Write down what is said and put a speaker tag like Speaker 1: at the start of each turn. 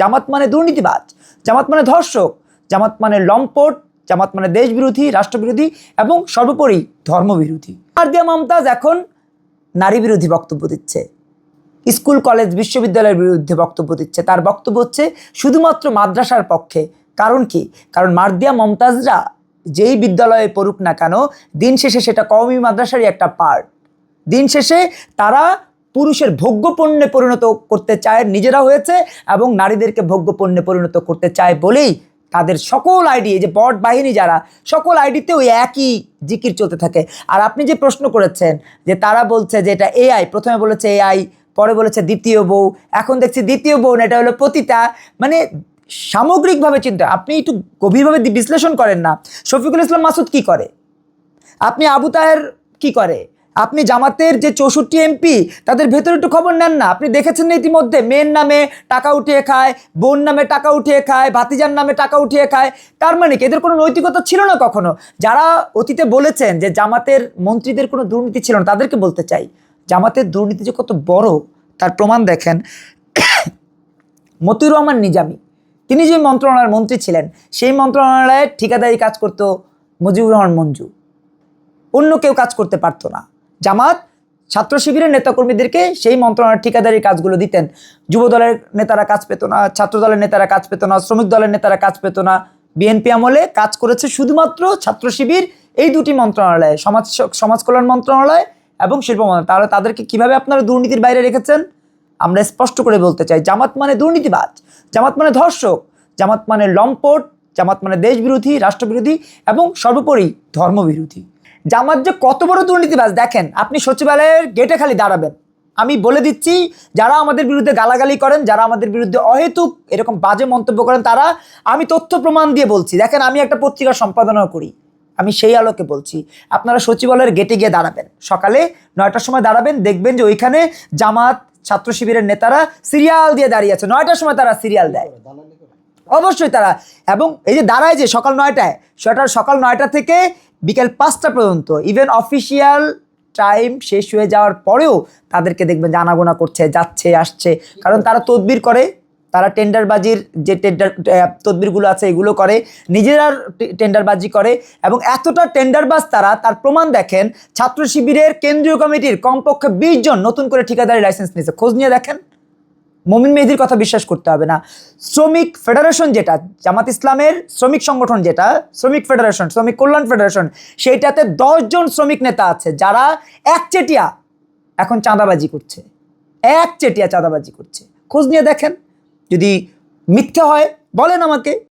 Speaker 1: জামাত মানে দুর্নীতিবাজ, জামাত মানে ধর্ষক, জামাত মানে লম্পট, জামাত মানে দেশবিরোধী, রাষ্ট্রবিরোধী এবং সর্বোপরি ধর্মবিরোধী। মারদিয়া মমতাজ এখন নারী বিরোধী বক্তব্য দিচ্ছে, স্কুল কলেজ বিশ্ববিদ্যালয়ের বিরুদ্ধে বক্তব্য দিচ্ছে। তার বক্তব্য হচ্ছে শুধুমাত্র মাদ্রাসার পক্ষে। কারণ কি? কারণ মারদিয়া মমতাজরা যেই বিদ্যালয়ে পড়ুক না কেন, দিন শেষে সেটা কওমি মাদ্রাসারই একটা পার্ট। দিন শেষে তারা পুরুষের ভোগ্যপণ্যে পরিণত করতে চায়, নিজেরা হয়েছে, এবং নারীদেরকে ভোগ্যপণ্যে পরিণত করতে চায় বলেই তাদের সকল আইডি, এই যে বট বাহিনী যারা, সকল আইডিতে ওই একই জিকির চলতে থাকে। আর আপনি যে প্রশ্ন করেছেন যে তারা বলছে যে এটা এআই, প্রথমে বলেছে এআই, পরে বলেছে দ্বিতীয় বউ, এখন দেখছি দ্বিতীয় বউ না, এটা হলো পতিতা। মানে সামগ্রিকভাবে চিন্তা, আপনি একটু গভীরভাবে বিশ্লেষণ করেন না। শফিকুল ইসলাম মাসুদ কি করে? আপনি আবু তাহের কি করে? আপনি জামাতের যে 64 এমপি তাদের ভেতরে একটু খবর নেন না। আপনি দেখেছেন না ইতিমধ্যে মেয়ের নামে টাকা উঠিয়ে খায়, বোন নামে টাকা উঠিয়ে খায়, ভাতিজার নামে টাকা উঠিয়ে খায়। তার মানে কি এদের কোনো নৈতিকতা ছিল না কখনো? যারা অতীতে বলেছেন যে জামাতের মন্ত্রীদের কোনো দুর্নীতি ছিল না, তাদেরকে বলতে চাই জামাতের দুর্নীতি যে কত বড় তার প্রমাণ দেখেন। মতিউর রহমান নিজামী, তিনি যে মন্ত্রণালয়ের মন্ত্রী ছিলেন, সেই মন্ত্রণালয়ে ঠিকাদারি কাজ করতো মুজিবুর রহমান মঞ্জু, অন্য কেউ কাজ করতে পারতো না। জামাত ছাত্র শিবিরের নেতাকর্মীদেরকে সেই মন্ত্রণালয়ের ঠিকাদারি কাজগুলো দিতেন। যুব দলের নেতারা কাজ পেত না, ছাত্র দলের নেতারা কাজ পেত না, শ্রমিক দলের নেতারা কাজ পেত না। বিএনপি আমলে কাজ করেছে শুধুমাত্র ছাত্র শিবির, এই দুটি মন্ত্রণালয়ে, সমাজ কল্যাণ মন্ত্রণালয় এবং শিল্প মন্ত্রণালয়। তাহলে তাদেরকে কিভাবে আপনারা দুর্নীতির বাইরে রেখেছেন? আমরা স্পষ্ট করে বলতে চাই, জামাত মানে দুর্নীতিবাজ, জামাত মানে ধর্ষক, জামাত মানে লম্পট, জামাত মানে দেশবিরোধী, রাষ্ট্রবিরোধী এবং সর্বোপরি ধর্মবিরোধী। জামাত যে কত বড় দুর্নীতিবাজ দেখেন। আপনি সচিবালয়ের গেটে খালি দাঁড়াবেন, আমি বলে দিচ্ছি, যারা আমাদের বিরুদ্ধে গালাগালি করেন, যারা আমাদের বিরুদ্ধে অহেতুক এরকম বাজে মন্তব্য করেন, তারা, আমি তথ্য প্রমাণ দিয়ে বলছি, দেখেন আমি একটা পত্রিকা সম্পাদনাও করি, আমি সেই আলোকে বলছি, আপনারা সচিবালয়ের গেটে গিয়ে দাঁড়াবেন, সকালে 9টার সময় দাঁড়াবেন, দেখবেন যে ওইখানে জামাত ছাত্র শিবিরের নেতারা সিরিয়াল দিয়ে দাঁড়িয়ে আছে। 9টার সময় তারা সিরিয়াল দেয়, অবশ্যই তারা। এবং এই যে দাঁড়ায় যে সকাল 9টায়, সকাল 9টা থেকে বিকেল 5টা পর্যন্ত, ইভেন অফিসিয়াল টাইম শেষ হয়ে যাওয়ার পরেও তাদেরকে দেখবেন যে আনাগোনা করছে, যাচ্ছে আসছে। কারণ তারা তদবির করে, তারা টেন্ডারবাজির যে তদবিরগুলো আছে এগুলো করে, নিজেরা টেন্ডারবাজি করে। এবং এতটা টেন্ডারবাজ তারা, তার প্রমাণ দেখেন, ছাত্র শিবিরের কেন্দ্রীয় কমিটির কমপক্ষে 20 জন নতুন করে ঠিকাদারি লাইসেন্স নিয়েছে। খোঁজ নিয়ে দেখেন, মমিন মেহেদীর কথা বিশ্বাস করতে হবে না। শ্রমিক ফেডারেশন, যেটা জামাত ইসলামের শ্রমিক সংগঠন, যেটা শ্রমিক ফেডারেশন, শ্রমিক কল্যাণ ফেডারেশন, সেইটাতে 10 জন শ্রমিক নেতা আছে যারা একচেটিয়া এখন চাঁদাবাজি করছে, একচেটিয়া চাঁদাবাজি করছে। খোঁজ নিয়ে দেখেন, যদি মিথ্যে হয় বলেন আমাকে।